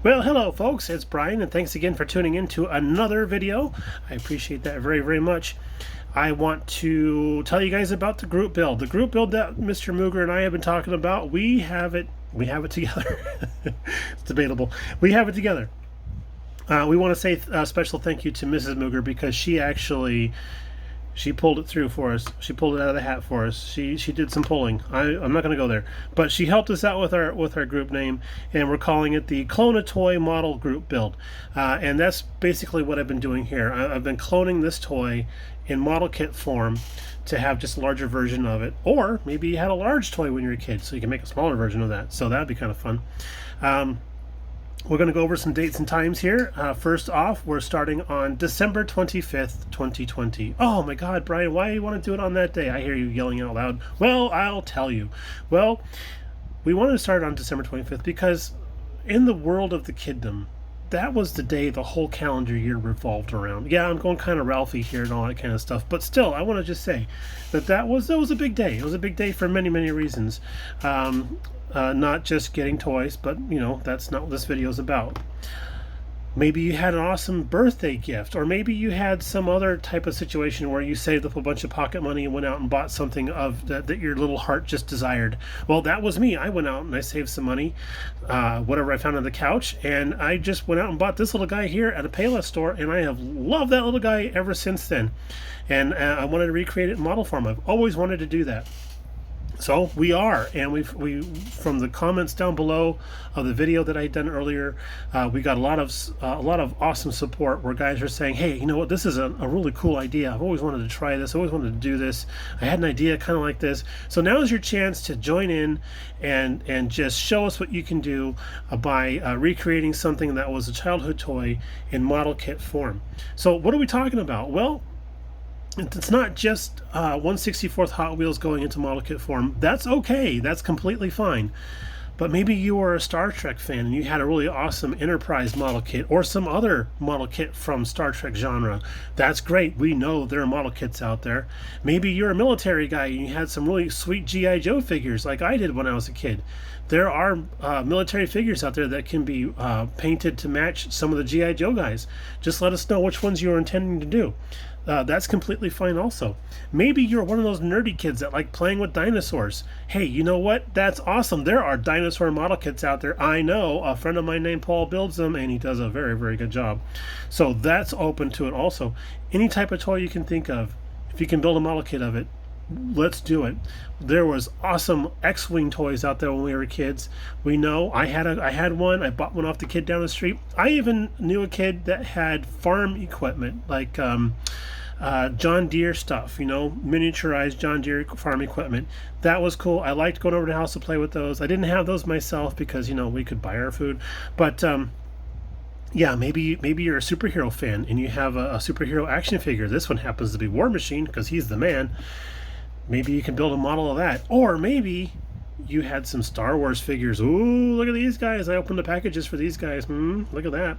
Well, hello folks, it's Brian, and thanks again for tuning in to another video. I appreciate that very, very much. I want to tell you guys about the group build. The group build that Mr. Mooger and I have been talking about, we have it together. It's debatable. We have it together. We want to say a special thank you to Mrs. Mooger because she pulled it through for us. She pulled it out of the hat for us. She did some pulling. I'm not going to go there, but she helped us out with our group name, and we're calling it the Clone a Toy Model Group Build. And that's basically what I've been doing here. I've been cloning this toy in model kit form to have just a larger version of it, or maybe you had a large toy when you were a kid, so you can make a smaller version of that. So that'd be kind of fun. We're going to go over some dates and times here. First off, we're starting on December 25th, 2020. Oh my God, Brian, why do you want to do it on that day? I hear you yelling out loud. Well, I'll tell you. Well, we wanted to start on December 25th because in the world of the kiddom, that was the day the whole calendar year revolved around. Yeah, I'm going kind of Ralphie here and all that kind of stuff, but still, I want to just say that was a big day. It was a big day for many, many reasons. Not just getting toys, but that's not what this video is about. Maybe you had an awesome birthday gift, or maybe you had some other type of situation where you saved up a bunch of pocket money and went out and bought something of that your little heart just desired. Well, that was me. I went out and I saved some money, whatever I found on the couch, and I just went out and bought this little guy here at a Payless store, and I have loved that little guy ever since then. And I wanted to recreate it in model form. I've always wanted to do that. So we are, and we from the comments down below of the video that I done earlier, we got a lot of awesome support where guys are saying, hey, you know what, this is a really cool idea. I've always wanted to try this. I always wanted to do this. I had an idea kind of like this. So now is your chance to join in and just show us what you can do by recreating something that was a childhood toy in model kit form. So what are we talking about? Well, it's not just 1/64th Hot Wheels going into model kit form. That's okay. That's completely fine. But maybe you were a Star Trek fan and you had a really awesome Enterprise model kit or some other model kit from Star Trek genre. That's great. We know there are model kits out there. Maybe you're a military guy and you had some really sweet G.I. Joe figures like I did when I was a kid. There are military figures out there that can be painted to match some of the G.I. Joe guys. Just let us know which ones you're intending to do. That's completely fine also. Maybe you're one of those nerdy kids that like playing with dinosaurs. Hey, you know what? That's awesome. There are dinosaur model kits out there. I know a friend of mine named Paul builds them, and he does a very, very good job. So that's open to it also. Any type of toy you can think of, if you can build a model kit of it, let's do it. There was awesome X-Wing toys out there when we were kids. We know I had one. I bought one off the kid down the street. I even knew a kid that had farm equipment like John Deere stuff, miniaturized John Deere farm equipment. That was cool. I liked going over to the house to play with those. I didn't have those myself because we could buy our food, but yeah, maybe you're a superhero fan and you have a superhero action figure. This one happens to be War Machine because he's the man. Maybe you can build a model of that. Or maybe you had some Star Wars figures. Ooh, look at these guys. I opened the packages for these guys. Look at that.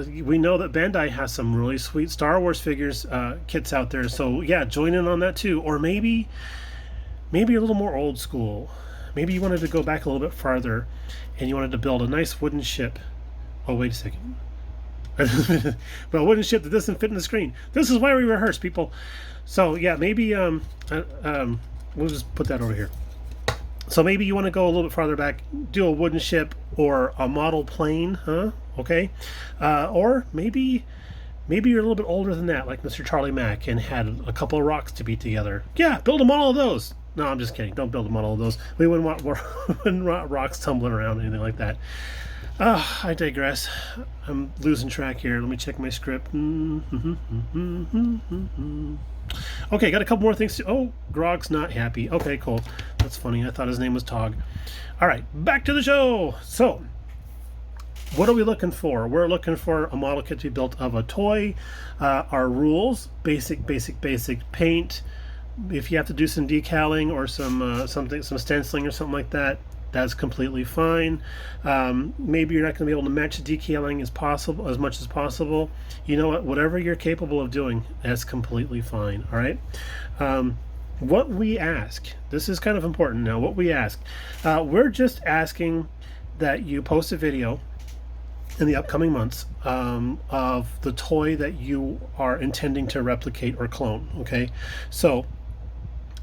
We know that Bandai has some really sweet Star Wars figures kits out there. So yeah, join in on that too. Or maybe you're a little more old school. Maybe you wanted to go back a little bit farther and you wanted to build a nice wooden ship. Oh, wait a second. But a wooden ship that doesn't fit in the screen. This is why we rehearse, people. So yeah, maybe we'll just put that over here. So maybe you want to go a little bit farther back, do a wooden ship or a model plane, huh? Okay. Or maybe you're a little bit older than that, like Mr. Charlie Mack, and had a couple of rocks to beat together. Yeah, build a model of those. No, I'm just kidding. Don't build a model of those. We wouldn't want rocks tumbling around or anything like that. I digress. I'm losing track here. Let me check my script. Okay, got a couple more things to... Oh, Grog's not happy. Okay, cool. That's funny. I thought his name was Tog. All right, back to the show. So, what are we looking for? We're looking for a model kit to be built of a toy. Our rules, basic paint. If you have to do some decaling or some stenciling or something like that, that's completely fine. Maybe you're not going to be able to match the decaling as much as possible. You know what? Whatever you're capable of doing, that's completely fine. All right. What we ask, this is kind of important now. What we ask, we're just asking that you post a video in the upcoming months of the toy that you are intending to replicate or clone. Okay, so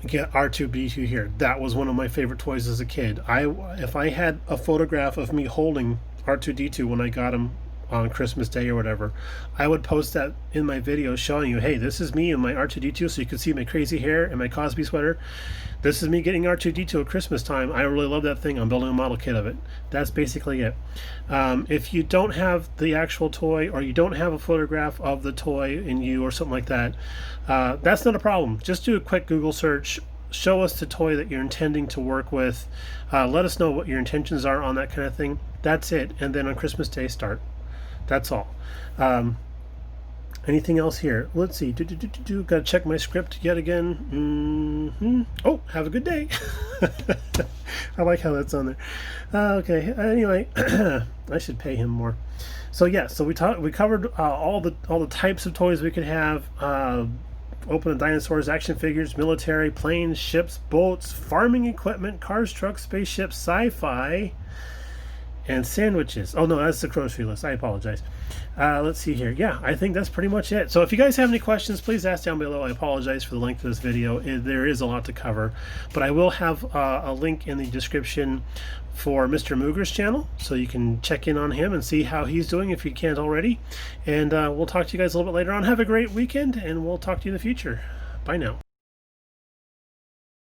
get R2D2 here. That was one of my favorite toys as a kid. If I had a photograph of me holding R2D2 when I got him on Christmas Day or whatever, I would post that in my video showing you, hey, this is me and my R2D2, so you can see my crazy hair and my Cosby sweater. This is me getting R2D2 at Christmas time. I really love that thing. I'm building a model kit of it. That's basically it. If you don't have the actual toy, or you don't have a photograph of the toy in you or something like that, that's not a problem. Just do a quick Google search. Show us the toy that you're intending to work with. Let us know what your intentions are on that kind of thing. That's it. And then on Christmas Day, start. That's all. Anything else here? Let's see. Gotta check my script yet again. Oh, have a good day. I like how that's on there. Okay. Anyway, I should pay him more. So yeah. So we covered all the types of toys we could have. Open the dinosaurs, action figures, military, planes, ships, boats, farming equipment, cars, trucks, spaceships, sci-fi, and sandwiches. Oh no, that's the grocery list. I apologize. Let's see here. Yeah, I think that's pretty much it. So if you guys have any questions, please ask down below. I apologize for the length of this video. There is a lot to cover, but I will have a link in the description for Mr. Mooger's channel, so you can check in on him and see how he's doing if you can't already. And we'll talk to you guys a little bit later on. Have a great weekend, and we'll talk to you in the future. Bye now.